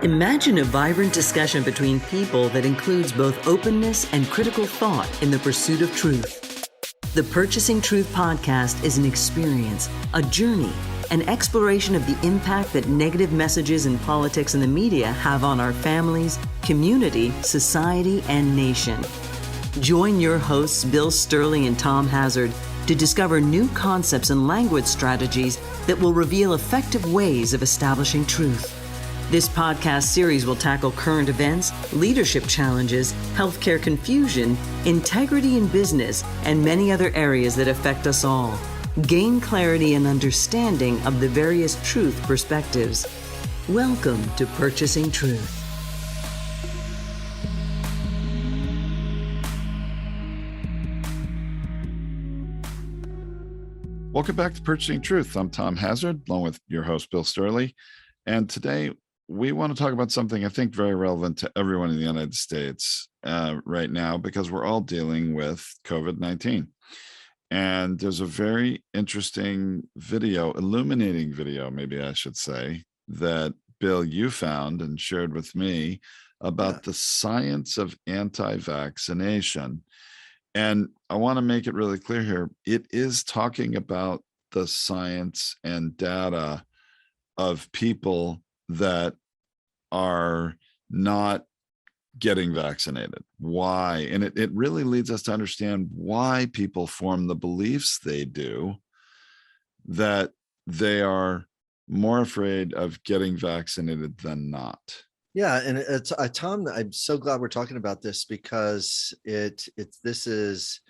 Imagine a vibrant discussion between people that includes both openness and critical thought in the pursuit of truth. The Purchasing Truth podcast is an experience, a journey, an exploration of the impact that negative messages in politics and the media have on our families, community, society, and nation. Join your hosts, Bill Stierle and Tom Hazard, to discover new concepts and language strategies that will reveal effective ways of establishing truth. This podcast series will tackle current events, leadership challenges, healthcare confusion, integrity in business, and many other areas that affect us all. Gain clarity and understanding of the various truth perspectives. Welcome to Purchasing Truth. Welcome back to Purchasing Truth. I'm Tom Hazard, along with your host, Bill Stierle. And today we want to talk about something I think very relevant to everyone in the United States right now, because we're all dealing with COVID-19. And there's a very interesting video, illuminating video, maybe I should say, that Bill, you found and shared with me about the science of anti-vaccination. And I want to make it really clear here. It is talking about the science and data of people that are not getting vaccinated. Why? And it really leads us to understand why people form the beliefs they do, that they are more afraid of getting vaccinated than not. Yeah, and it's Tom, I'm so glad we're talking about this, because this is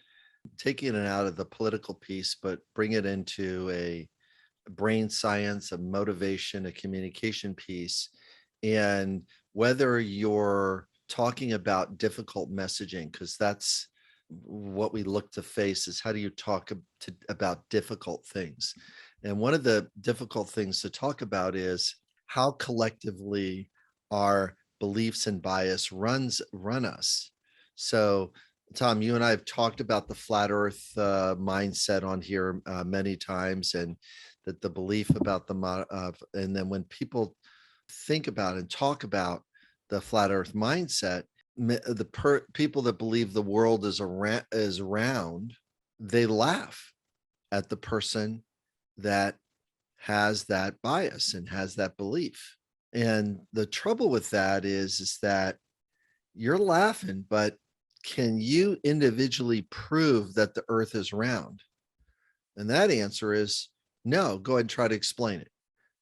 taking it out of the political piece, but bring it into a brain science, a motivation, a communication piece. And whether you're talking about difficult messaging, because that's what we look to face, is how do you talk about difficult things? And one of the difficult things to talk about is how collectively our beliefs and bias run us. So, Tom, you and I have talked about the flat earth mindset on here many times, and that the belief about and then when people think about and talk about the flat earth mindset, people that believe the world is round, they laugh at the person that has that bias and has that belief. And the trouble with that is that you're laughing, but can you individually prove that the earth is round? And that answer is no. Go ahead and try to explain it.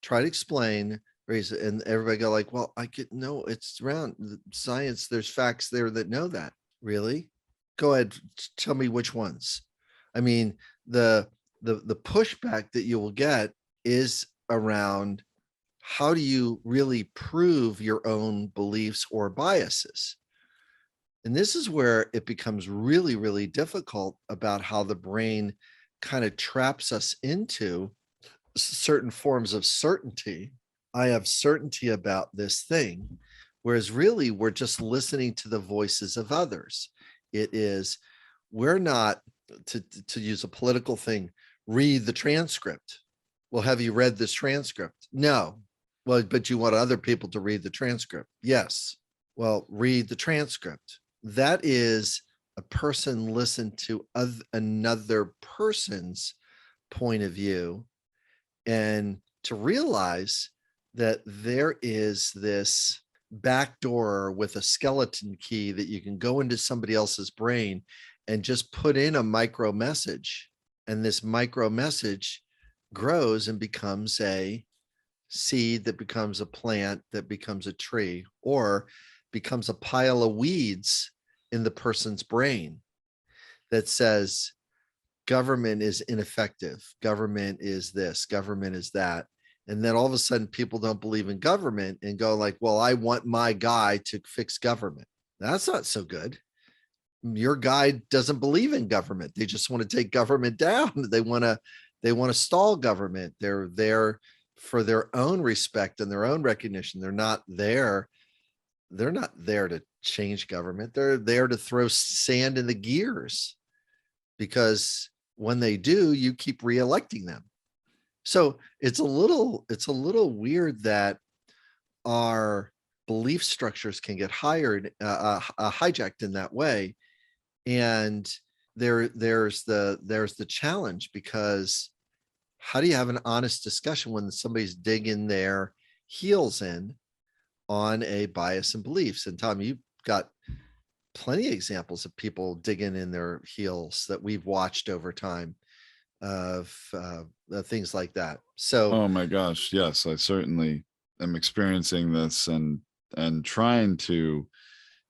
Try to explain, and everybody go like, well, no, it's round. Science, there's facts there that know that. Really? Go ahead, tell me which ones. I mean, the pushback that you will get is around, how do you really prove your own beliefs or biases? And this is where it becomes really, really difficult about how the brain kind of traps us into certain forms of certainty. I have certainty about this thing, whereas really we're just listening to the voices of others. We're not, to use a political thing, read the transcript. Well, have you read this transcript? No. Well, but you want other people to read the transcript. Yes. Well, read the transcript. That is a person listen to another person's point of view, and to realize that there is this back door with a skeleton key that you can go into somebody else's brain and just put in a micro message. And this micro message grows and becomes a seed that becomes a plant that becomes a tree, or becomes a pile of weeds in the person's brain that says government is ineffective, government is this, government is that. And then all of a sudden people don't believe in government and go like, well, I want my guy to fix government. That's not so good. Your guy doesn't believe in government. They just want to take government down. They want to stall government. They're there for their own respect and their own recognition. They're not there to change government. They're there to throw sand in the gears, because when they do, you keep reelecting them. So it's a little weird that our belief structures can get hijacked in that way. And there's the challenge, because how do you have an honest discussion when somebody's digging their heels in on a bias and beliefs? And Tom, you've got plenty of examples of people digging in their heels that we've watched over time, of things like that. So Oh my gosh, yes, I certainly am experiencing this, and trying to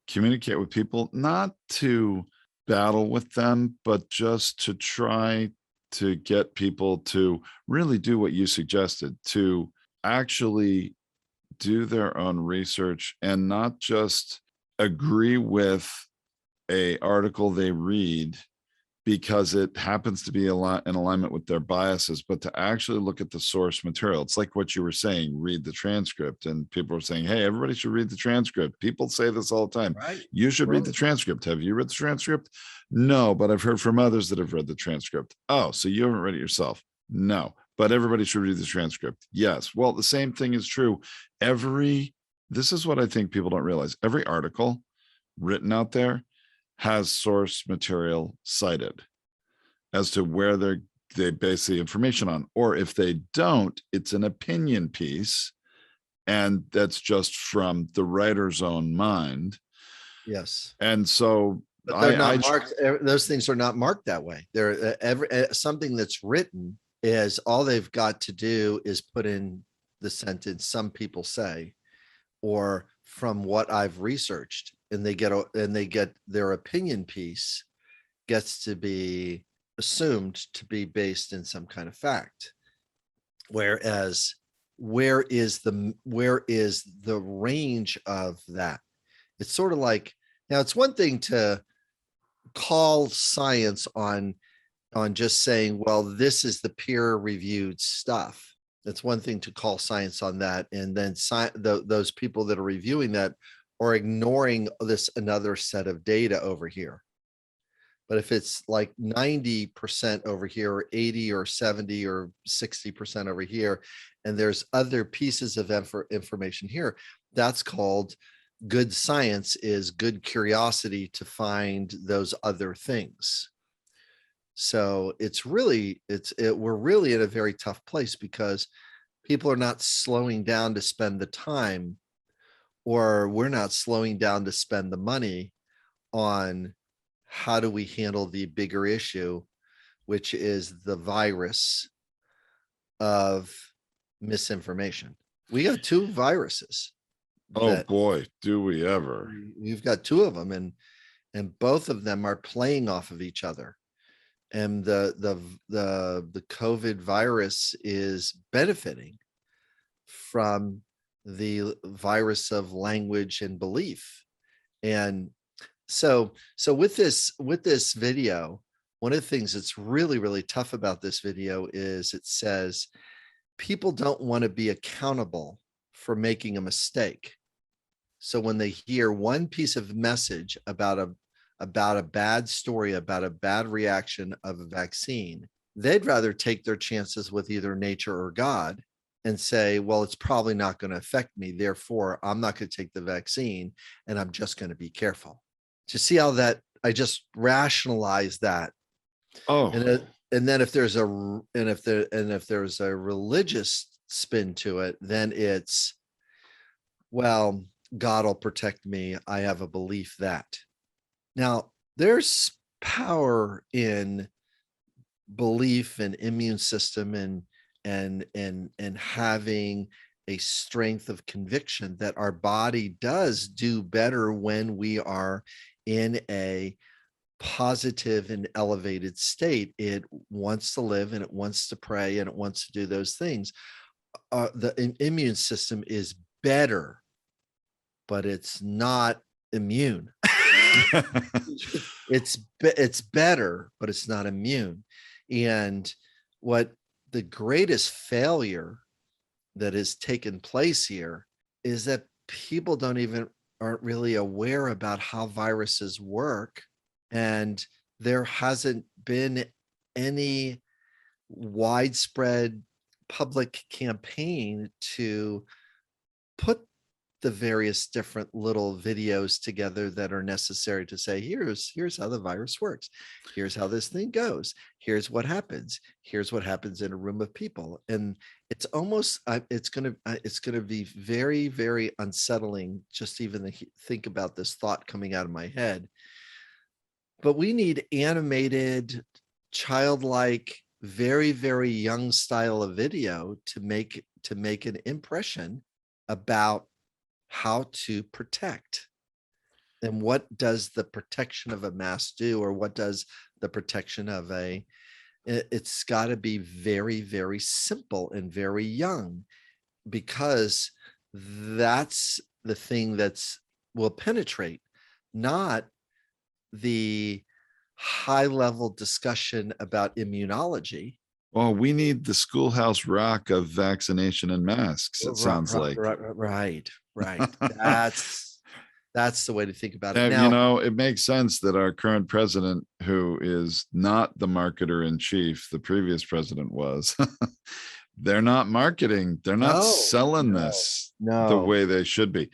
communicate with people, not to battle with them, but just to try to get people to really do what you suggested, to actually do their own research and not just agree with a article they read because it happens to be a lot in alignment with their biases, but to actually look at the source material. It's like what you were saying, read the transcript. And people are saying, hey, everybody should read the transcript. People say this all the time. right, You should read right. the transcript. Have you read the transcript? No, but I've heard from others that have read the transcript. Oh, so you haven't read it yourself? No, but everybody should read the transcript. Yes. Well, the same thing is true. This is what I think people don't realize. Every article written out there has source material cited as to where they base the information on. Or if they don't, it's an opinion piece, and that's just from the writer's own mind. Yes. And so But they're I not marked. Those things are not marked that way. They're something that's written is all they've got to do is put in the sentence, some people say, or from what I've researched, and they get their opinion piece gets to be assumed to be based in some kind of fact. Whereas where is the range of that? It's sort of like, now it's one thing to call science on just saying, well, this is the peer reviewed stuff. That's one thing to call science on that, and then those people that are reviewing that are ignoring this another set of data over here. But if it's like 90% over here, or 80 or 70 or 60% over here, and there's other pieces of information here, that's called good science, is good curiosity to find those other things. So we're really in a very tough place, because people are not slowing down to spend the time, or we're not slowing down to spend the money on how do we handle the bigger issue, which is the virus of misinformation. We got two viruses. oh boy, do we ever. You've got two of them, and both of them are playing off of each other. And the COVID virus is benefiting from the virus of language and belief. And so with this video, one of the things that's really, really tough about this video is it says people don't want to be accountable for making a mistake. So when they hear one piece of message about a bad story, about a bad reaction of a vaccine, they'd rather take their chances with either nature or God and say, well, it's probably not going to affect me, therefore I'm not going to take the vaccine, and I'm just going to be careful. To see how that, I just rationalize that. Oh, And then if there's a religious spin to it, then it's, well, God will protect me, I have a belief that. Now, there's power in belief and immune system, and having a strength of conviction that our body does do better when we are in a positive and elevated state. It wants to live, and it wants to pray, and it wants to do those things. The immune system is better, but it's not immune. It's better, but it's not immune. And what the greatest failure that has taken place here is that people aren't really aware about how viruses work. And there hasn't been any widespread public campaign to put the various different little videos together that are necessary to say, here's how the virus works. Here's how this thing goes. Here's what happens. Here's what happens in a room of people. And it's almost, it's going to be very, very unsettling just even to think about this thought coming out of my head. But we need animated, childlike, very, very young style of video to make an impression about how to protect. And what does the protection of a mask do, or what does the protection of it's got to be very, very simple and very young, because that's the thing will penetrate, not the high level discussion about immunology. Well, we need the Schoolhouse Rock of vaccination and masks, it sounds like. Right. That's the way to think about it. And, Now, it makes sense that our current president, who is not the marketer in chief, the previous president was, they're not marketing. They're not selling this the way they should be.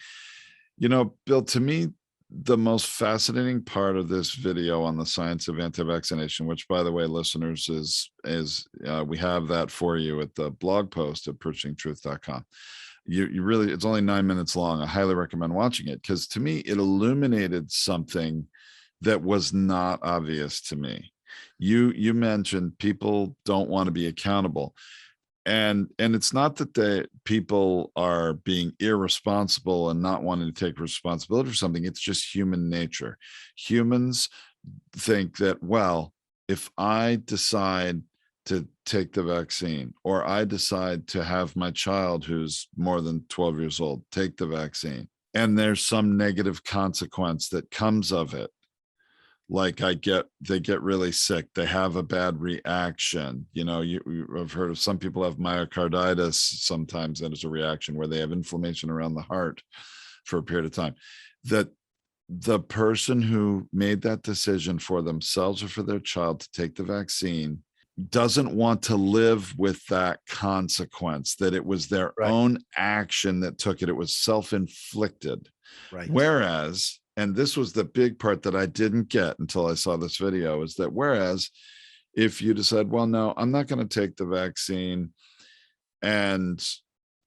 Bill, to me, the most fascinating part of this video on the science of anti-vaccination, which, by the way, listeners, is we have that for you at the blog post at purchasingtruth.com. You really, it's only 9 minutes long. I highly recommend watching it, because to me, it illuminated something that was not obvious to me. You mentioned people don't want to be accountable. And it's not that people are being irresponsible and not wanting to take responsibility for something. It's just human nature. Humans think that, well, if I decide to take the vaccine, or I decide to have my child who's more than 12 years old take the vaccine, and there's some negative consequence that comes of it, like they get really sick, they have a bad reaction. I've heard of some people have myocarditis sometimes, that is a reaction where they have inflammation around the heart for a period of time, that the person who made that decision for themselves or for their child to take the vaccine doesn't want to live with that consequence, that it was their own action that took it. It was self-inflicted. Right. Whereas, and this was the big part that I didn't get until I saw this video, is that whereas if you decide, well, no, I'm not going to take the vaccine, and,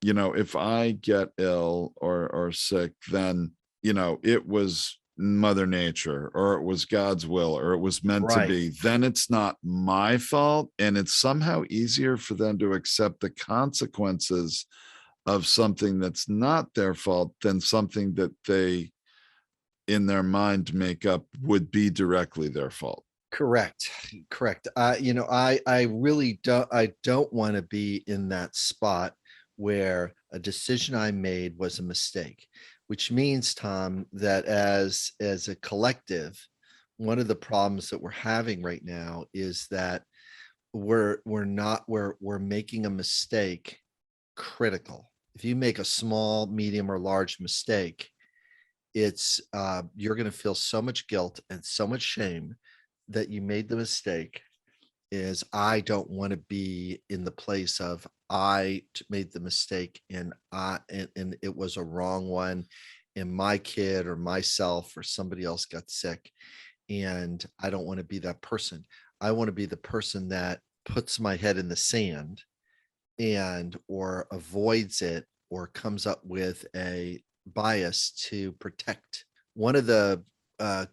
if I get ill or sick, then, it was Mother Nature, or it was God's will, or it was meant to be, then it's not my fault. And it's somehow easier for them to accept the consequences of something that's not their fault than something that they, in their mind, make up would be directly their fault. Correct. I really don't want to be in that spot where a decision I made was a mistake, which means, Tom, that as a collective, one of the problems that we're having right now is that we're making a mistake critical. If you make a small, medium, or large mistake, it's you're going to feel so much guilt and so much shame that you made the mistake. Is I don't want to be in the place of I made the mistake and it was a wrong one, and my kid or myself or somebody else got sick, and I don't want to be that person. I want to be the person that puts my head in the sand or avoids it, or comes up with a bias to protect. One of the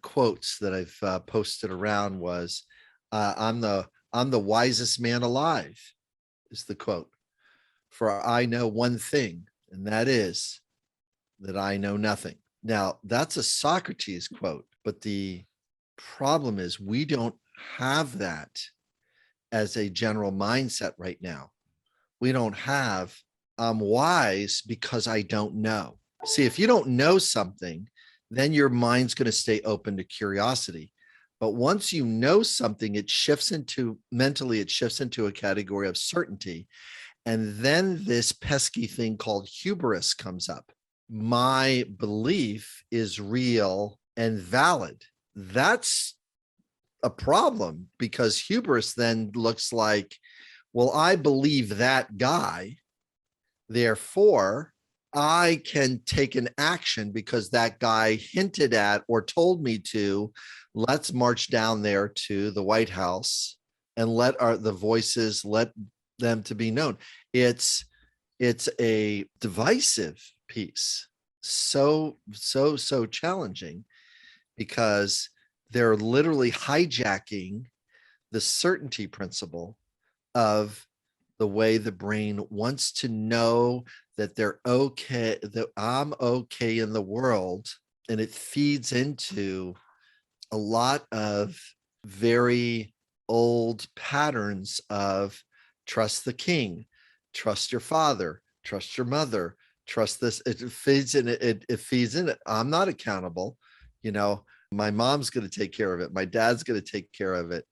quotes that I've posted around was, I'm the wisest man alive, is the quote. For I know one thing, and that is that I know nothing. Now, that's a Socrates quote, but the problem is we don't have that as a general mindset right now. We don't have, I'm wise because I don't know. See, if you don't know something, then your mind's going to stay open to curiosity. But once you know something, it shifts into a category of certainty. And then this pesky thing called hubris comes up. My belief is real and valid. That's a problem, because hubris then looks like, well, I believe that guy, therefore I can take an action because that guy hinted at or told me to. Let's march down there to the White House and let the voices, let them to be known. It's a divisive piece, so challenging, because they're literally hijacking the certainty principle of the way the brain wants to know that they're okay, that I'm okay in the world. And it feeds into a lot of very old patterns of trust the king, trust your father, trust your mother, trust this. It feeds in it. It feeds in it. I'm not accountable. My mom's going to take care of it. My dad's going to take care of it.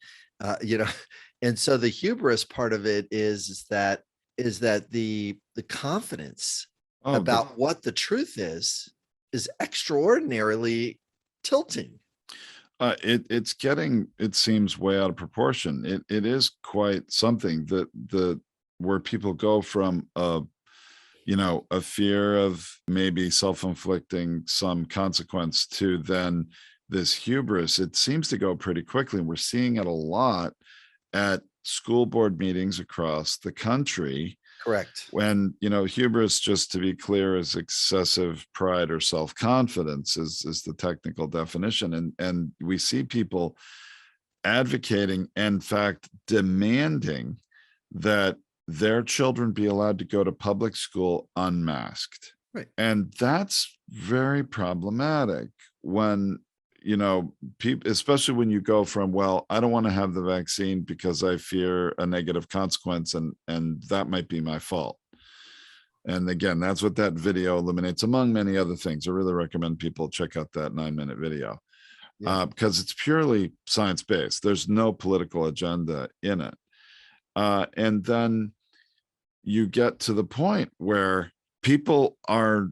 And so the hubris part of it is that the confidence about what the truth is extraordinarily tilting. It's getting, it seems, way out of proportion. It is quite something that where people go from a fear of maybe self-inflicting some consequence to then this hubris. It seems to go pretty quickly. And we're seeing it a lot at school board meetings across the country. Correct. When, hubris, just to be clear, is excessive pride or self-confidence is the technical definition. And we see people advocating, in fact, demanding that their children be allowed to go to public school unmasked. Right. And that's very problematic when, people, especially when you go from, well, I don't want to have the vaccine because I fear a negative consequence and that might be my fault. And again, that's what that video eliminates, among many other things. I really recommend people check out that 9-minute video. Yeah. Because it's purely science-based. There's no political agenda in it. And then you get to the point where people are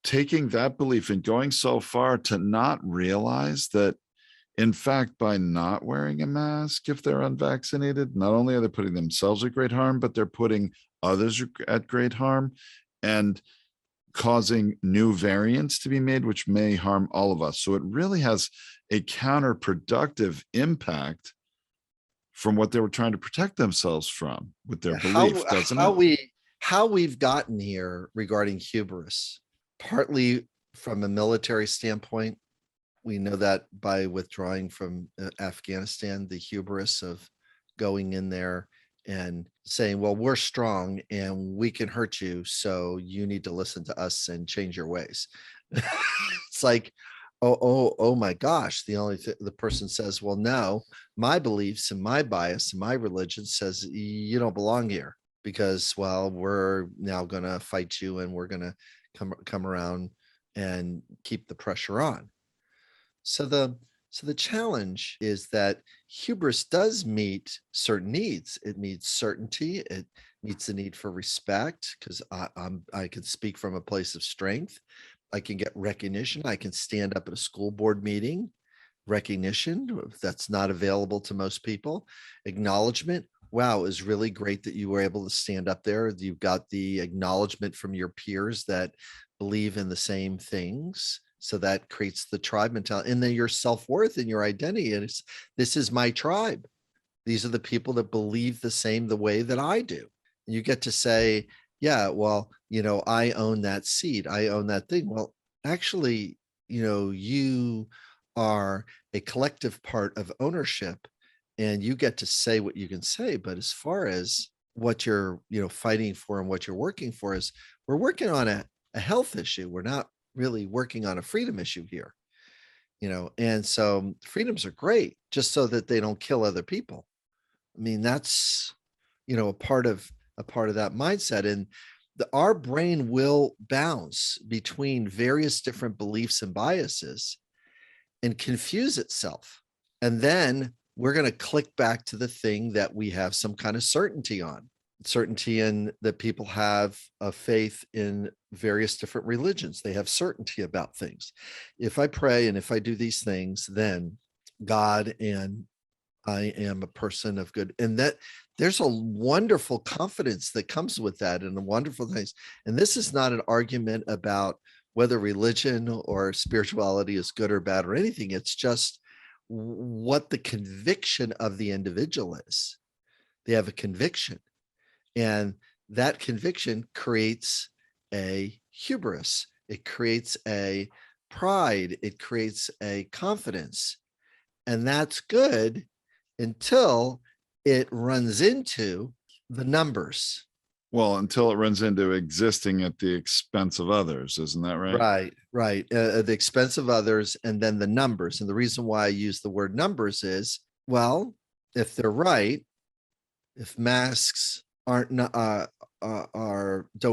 taking that belief and going so far to not realize that, in fact, by not wearing a mask, if they're unvaccinated, not only are they putting themselves at great harm, but they're putting others at great harm and causing new variants to be made, which may harm all of us. So it really has a counterproductive impact from what they were trying to protect themselves from with their belief, doesn't it? How we've gotten here regarding hubris, partly from a military standpoint. We know that by withdrawing from Afghanistan, the hubris of going in there and saying, well, we're strong and we can hurt you, so you need to listen to us and change your ways. It's like, oh my gosh. The person says, well, no, my beliefs and my bias and my religion says you don't belong here, because, well, we're now going to fight you and we're going to come around and keep the pressure on. So the challenge is that hubris does meet certain needs. It meets certainty. It meets the need for respect, because I can speak from a place of strength. I can get recognition. I can stand up at a school board meeting, recognition that's not available to most people. Acknowledgement. Wow, it was really great that you were able to stand up there. You've got the acknowledgement from your peers that believe in the same things. So that creates the tribe mentality, and then your self-worth and your identity. And this is my tribe. These are the people that believe the way that I do. And you get to say, yeah, well, I own that seed. I own that thing. Well, actually, you are a collective part of ownership, and you get to say what you can say. But as far as what you're, fighting for and what you're working for is, we're working on a health issue. We're not really working on a freedom issue here, and so freedoms are great just so that they don't kill other people. I mean, that's, a part of that mindset. And our brain will bounce between various different beliefs and biases and confuse itself. And then we're going to click back to the thing that we have some kind of certainty on. Certainty in that people have a faith in various different religions. They have certainty about things. If I pray and if I do these things, then God and I am a person of good. And that there's a wonderful confidence that comes with that and a wonderful things. And this is not an argument about whether religion or spirituality is good or bad or anything. It's just what the conviction of the individual is. They have a conviction, and that conviction creates a hubris. It creates a pride. It creates a confidence. And that's good until it runs into the numbers. Well, until it runs into existing at the expense of others, isn't that right? Right. At the expense of others, and then the numbers. And the reason why I use the word numbers is, well, if they're right, if masks don't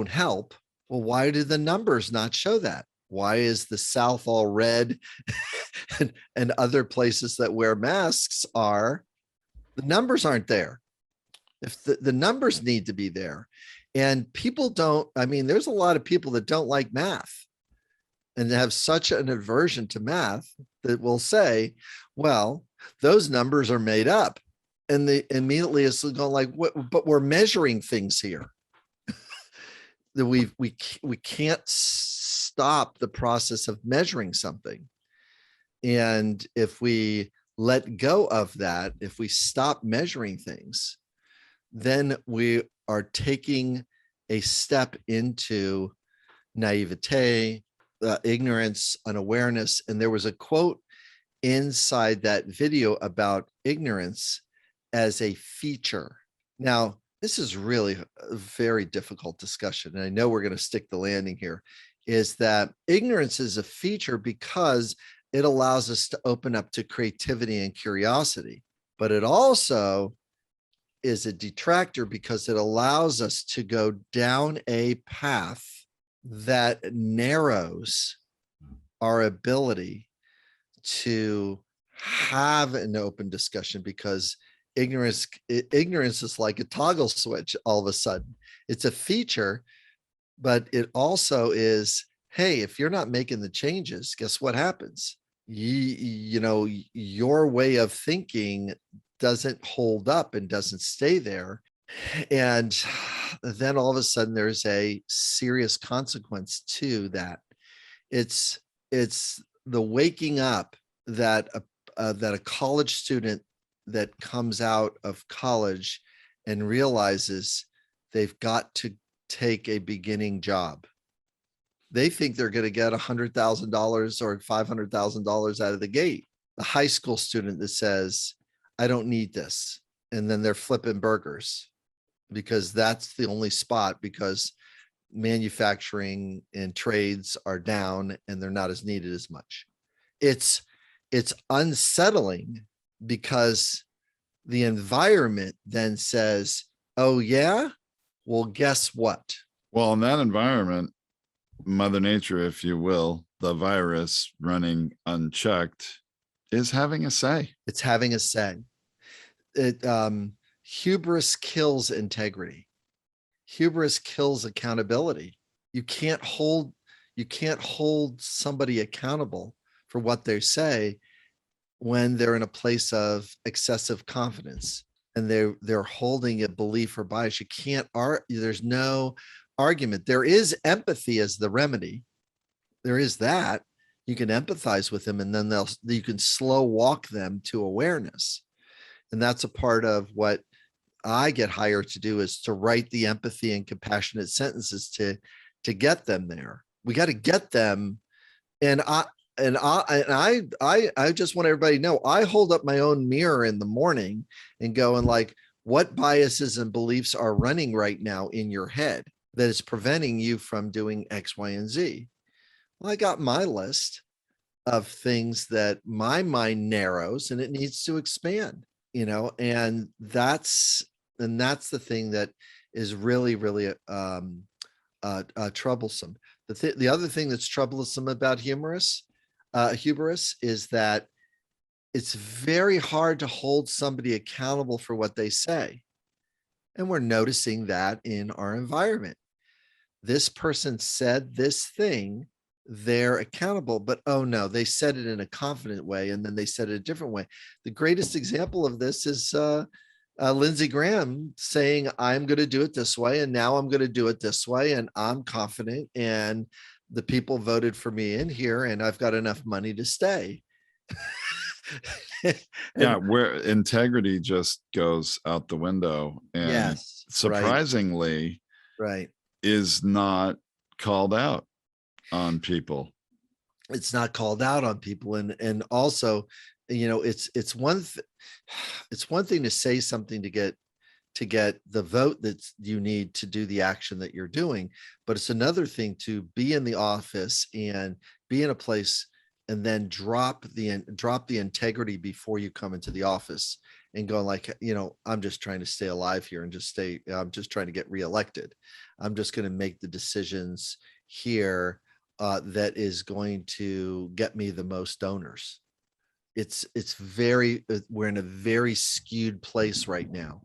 help, well, why do the numbers not show that? Why is the South all red and other places that wear masks are, the numbers aren't there? If the numbers need to be there, and people don't, I mean, there's a lot of people that don't like math and have such an aversion to math that will say, well, those numbers are made up. And they immediately is going like, what, but we're measuring things here. That we can't stop the process of measuring something. And if we let go of that, if we stop measuring things, then we are taking a step into naivete, ignorance, unawareness. And there was a quote inside that video about ignorance as a feature. Now, this is really a very difficult discussion, and I know we're going to stick the landing here, is that ignorance is a feature because it allows us to open up to creativity and curiosity, but it also is a detractor because it allows us to go down a path that narrows our ability to have an open discussion, because ignorance is like a toggle switch. All of a sudden it's a feature, but it also is, hey, if you're not making the changes, guess what happens? You know, your way of thinking doesn't hold up and doesn't stay there. And then all of a sudden there's a serious consequence to that. It's the waking up that a college student that comes out of college and realizes they've got to take a beginning job. They think they're going to get $100,000 or $500,000 out of the gate. The high school student that says, I don't need this. And then they're flipping burgers because that's the only spot, because manufacturing and trades are down and they're not as needed as much. It's unsettling because the environment then says, oh yeah, well, guess what? Well, in that environment, Mother Nature, if you will, the virus running unchecked is having a say. It's having a say. Hubris kills integrity. Hubris kills accountability. You can't hold somebody accountable for what they say when they're in a place of excessive confidence and they're holding a belief or bias. You can't there's no argument. There is empathy as the remedy. There is that. You can empathize with them, and then you can slow walk them to awareness. And that's a part of what I get hired to do, is to write the empathy and compassionate sentences to get them there. We got to get them. And I just want everybody to know, I hold up my own mirror in the morning and go and like, what biases and beliefs are running right now in your head that is preventing you from doing X, Y, and Z? Well, I got my list of things that my mind narrows and it needs to expand, and that's the thing that is really, really troublesome. The other thing that's troublesome about hubris is that it's very hard to hold somebody accountable for what they say. And we're noticing that in our environment. This person said this thing they're accountable. But oh no, they said it in a confident way, and then they said it a different way. The greatest example of this is Lindsey Graham saying, I'm going to do it this way, and now I'm going to do it this way, and I'm confident, and the people voted for me in here, and I've got enough money to stay. Yeah, where integrity just goes out the window, and yes, surprisingly, right, is not called out on people. It's not called out on people, and also, it's one thing to say something to get the vote that you need to do the action that you're doing, but it's another thing to be in the office and be in a place and then drop the integrity before you come into the office and go like, I'm just trying to stay alive here and I'm just trying to get reelected. I'm just going to make the decisions here that is going to get me the most donors. We're in a very skewed place right now.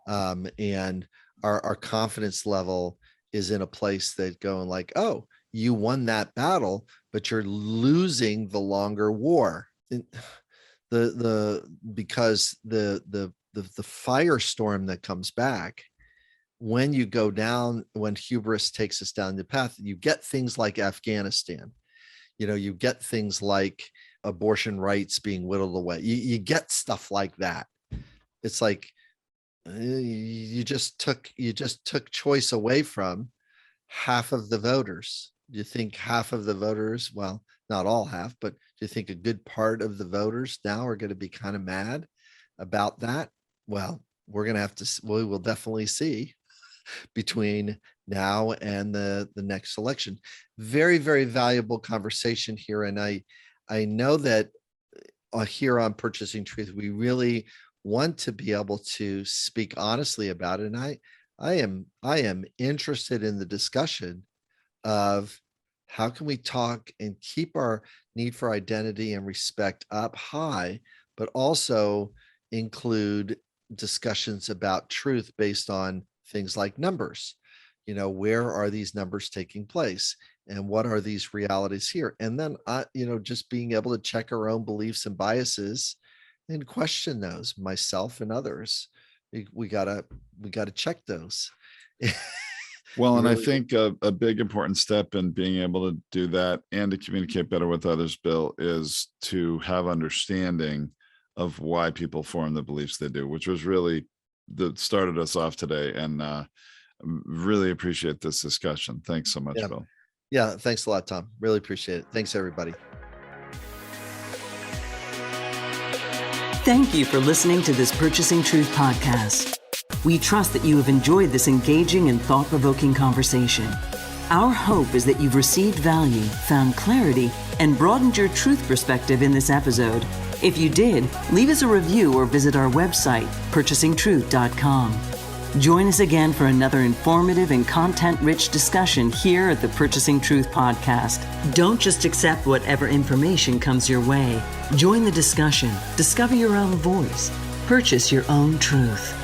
And our confidence level is in a place that going like, oh, you won that battle, but you're losing the longer war. Because the firestorm that comes back when you go down, when hubris takes us down the path, you get things like Afghanistan. You get things like abortion rights being whittled away. You get stuff like that. It's like you just took choice away from half of the voters. Do you think half of the voters, well, not all half, but do you think a good part of the voters now are going to be kind of mad about that? Well, we will definitely see between now and the next election. Very, very valuable conversation here. And I know that here on Purchasing Truth, we really want to be able to speak honestly about it. And I am interested in the discussion of how can we talk and keep our need for identity and respect up high, but also include discussions about truth based on things like numbers. Where are these numbers taking place, and what are these realities here? And then, just being able to check our own beliefs and biases and question those, myself and others. We gotta check those. Well, and really, I think a big important step in being able to do that and to communicate better with others, Bill, is to have understanding of why people form the beliefs they do, which was really that started us off today. And really appreciate this discussion. Thanks so much, Bill. Yeah, thanks a lot, Tom. Really appreciate it. Thanks, everybody. Thank you for listening to this Purchasing Truth podcast. We trust that you have enjoyed this engaging and thought-provoking conversation. Our hope is that you've received value, found clarity, and broadened your truth perspective in this episode. If you did, leave us a review or visit our website, purchasingtruth.com. Join us again for another informative and content-rich discussion here at the Purchasing Truth podcast. Don't just accept whatever information comes your way. Join the discussion. Discover your own voice. Purchase your own truth.